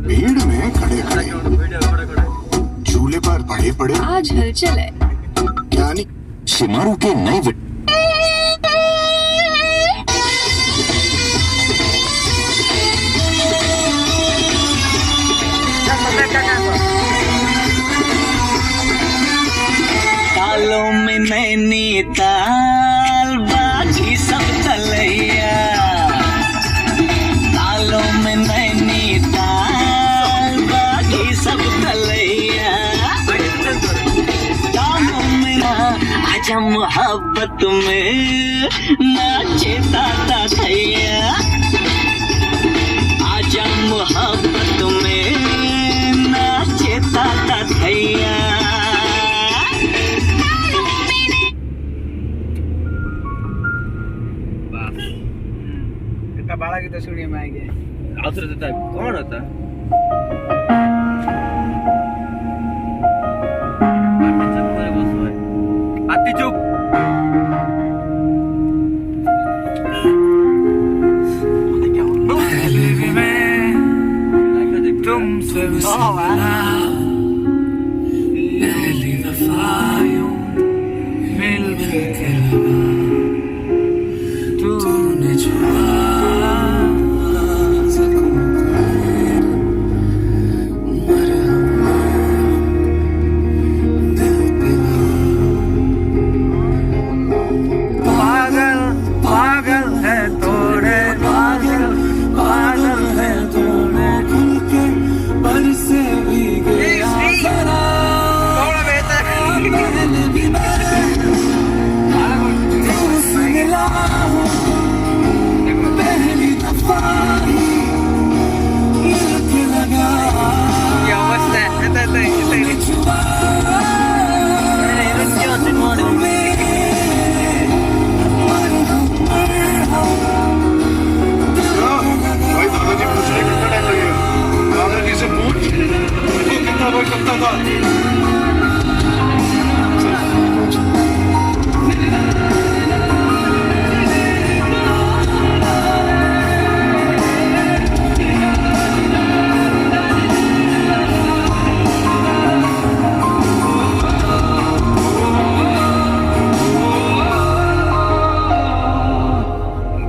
भीड़ में खड़े खड़े झूले पर पड़े पड़े आज हलचल है क्या नहीं शिमारू के नए तालों में नैनीताल बाकी सब तलैया तालों में नैनीताल बाकी सब तलैया तालों में आजा मोहब्बत में नाचे ताता थैया आजा मोहब्बत में नाचे ताता थैया बाला गीत सुनिए मैं आगे आउथर देता कौन होता आती चुप तुमसे पहली दफा यूं मिल के तूने छुआ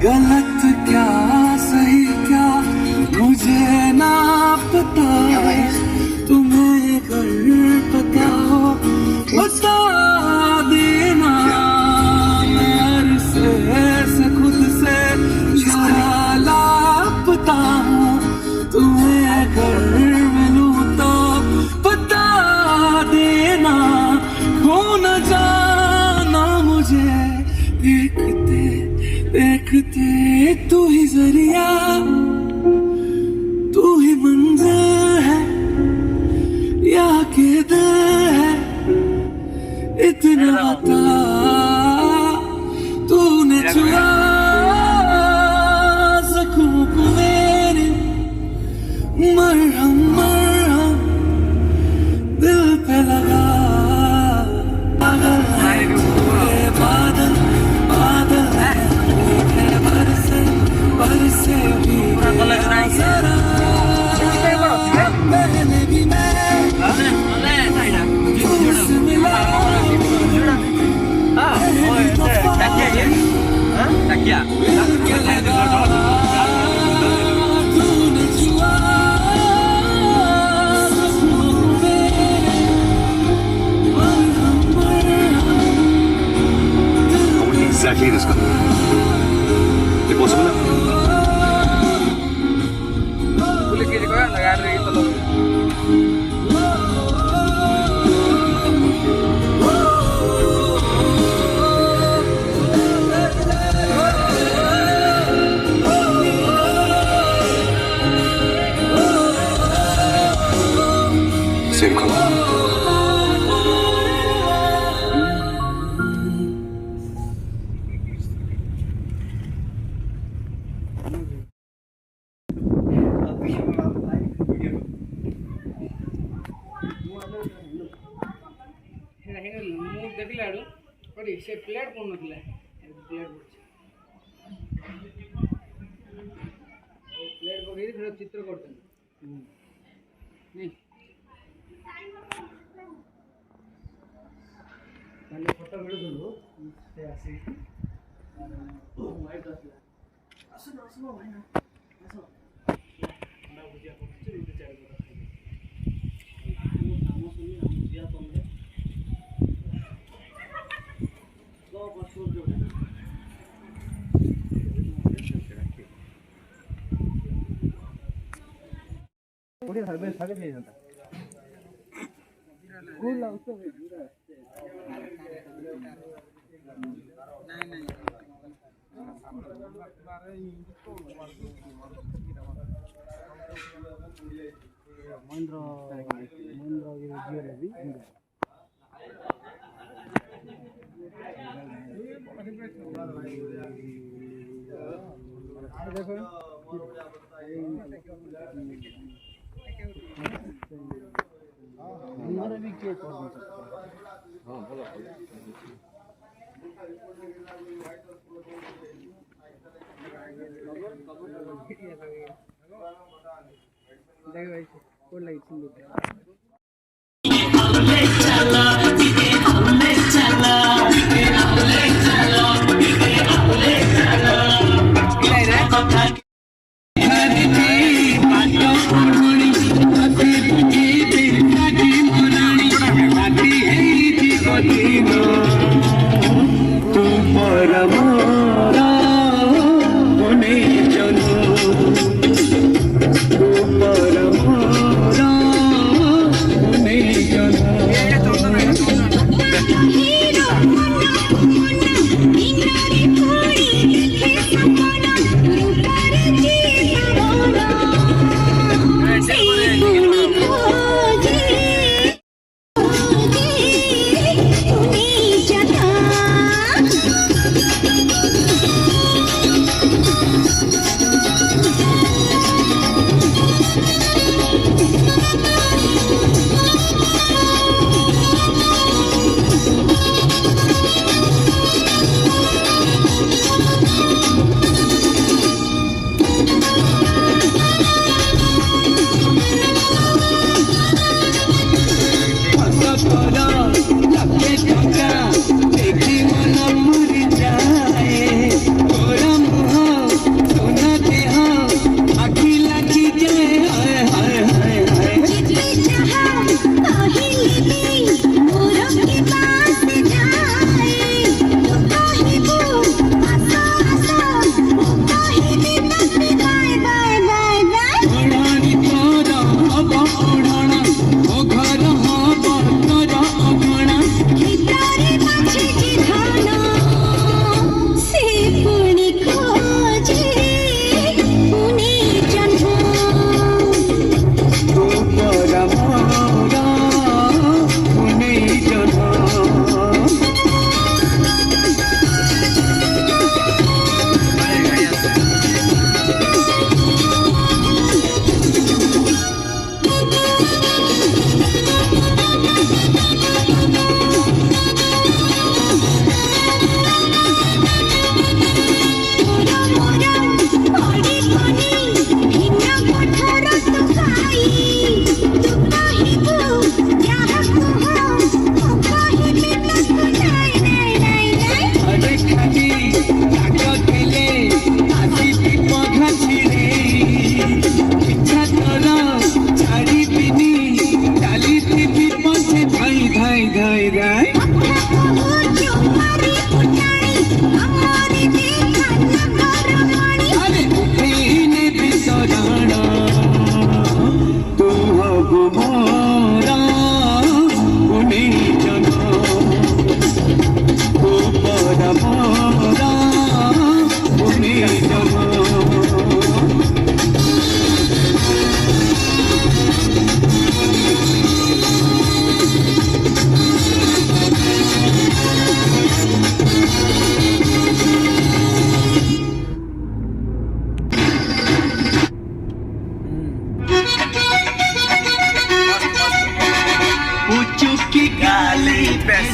गलत क्या सही क्या मुझे ना पता तुम्हें अगर पता हो बता देना मैं से खुद से जरा लापता हूँ तुम्हें अगर मिलूं तो बता देना खो न जाना मुझे देखते तू ही जरिया तू ही मंजिल है या के दिल है इतना बता तूने छुआ जख्मों को मेरे मरहम मरहम दिल पे लगा बादल बादल बरसे भी जरा मैंने भी तुझसे मिला तूने छुआ exactly this color. It possible? मुख देखला पड़ी से प्लेट कौन नथिला प्लेट प्लेट पकड़ी फिर चित्र करते नहीं पहले फोटो वीडियो दलो से आसी वाइट आसला आसो भाई ना आसो अंडा भुजिया पकड़ी रुटी चार को खाई हम सुनी हम भुजिया पकड़े बढ़िया सारे सारे भेज देता कूल लगता है नहीं महिंद्रा जियो भी देखो हमारा भी क्या कर हाँ बोलो देख भाई कोड लाइट सुन लो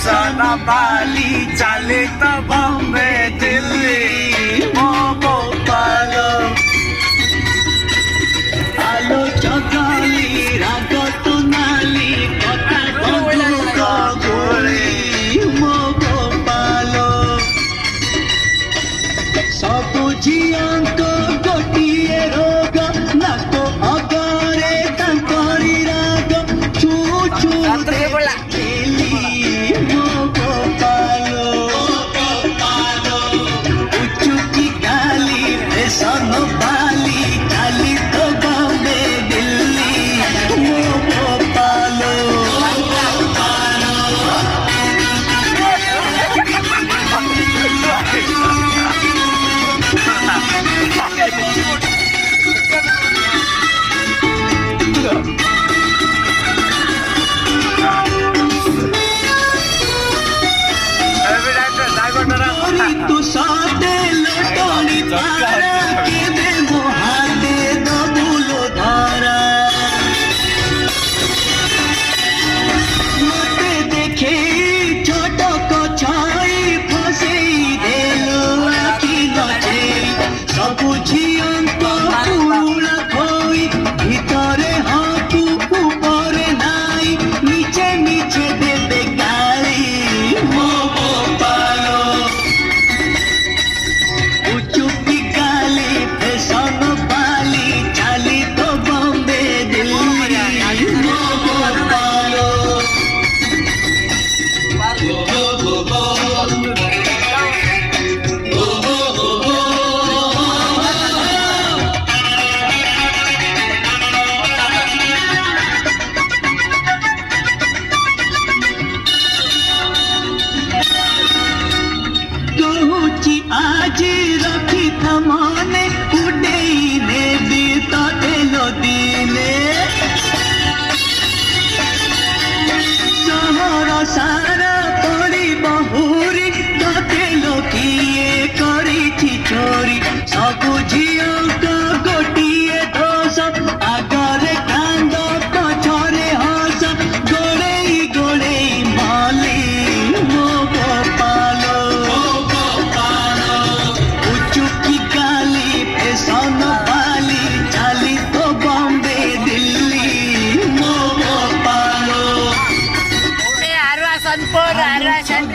सोना बाली चले तो बॉम्बे दिल्ली मो गोपालो आलो चकाली राग तो नाली कथा बंधुक गोली मो गोपालो सबु झियांक गोटिए रोग नाक अगरे तांकरी राग छू छू देखिली मो गोपालो उचुकी गाली फैशन बाली चाली तो बॉम्बे दिल्ली मो गोपालो तू साथे लटोनी तारा के दे मोहाते दबुलो धारा मते देखे छोट को छाई फसे देलो आखी नचे सबु झियांक पुरा खोई ভিতরে হাতু উপরে নাই নিচে নিচে দেবে গালি মো গোপালো উচুকি গালি ফেশন বালি চালি তো বম্বে দিল্লি মো গোপালো কহুচি আজি রখি মনে উডেই নেবি ততে নদীনে সহর সারা পড়িব হুরি ততে লোকিয়ে করিছি চোরি সবু ঝিয়ক গোটিয়ে দোষ আগরে কান্দ পছরে হস গোড়েই গোড়েই মালি মো গোপালো উচুকি গালি ফেশন বালি চালি তো বম্বে দিল্লি মো গোপালো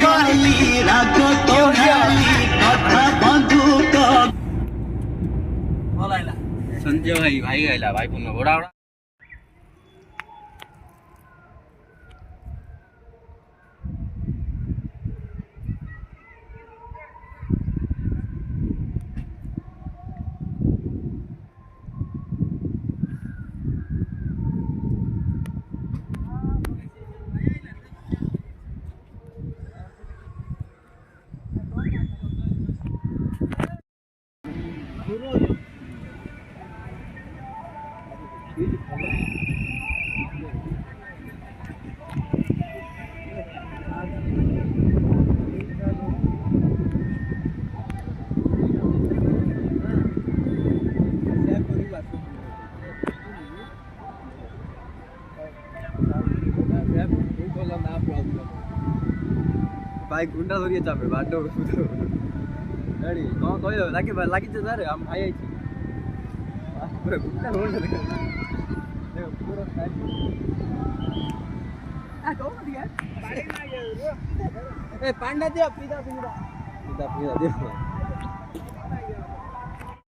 গালি রাগ তো নালি কথা বন্ধুক संजय भाई भाई गया भाई पुनः घोड़ा भाई गुंडा धरिए चापे बाटो गाड़ी कौन कहियो लागे लागी छ सर हम आइ छी पूरा गुंडा रोड देखो पूरा आ कौन दिया पाड़ी ना ए पांडा दियो पीदा दियो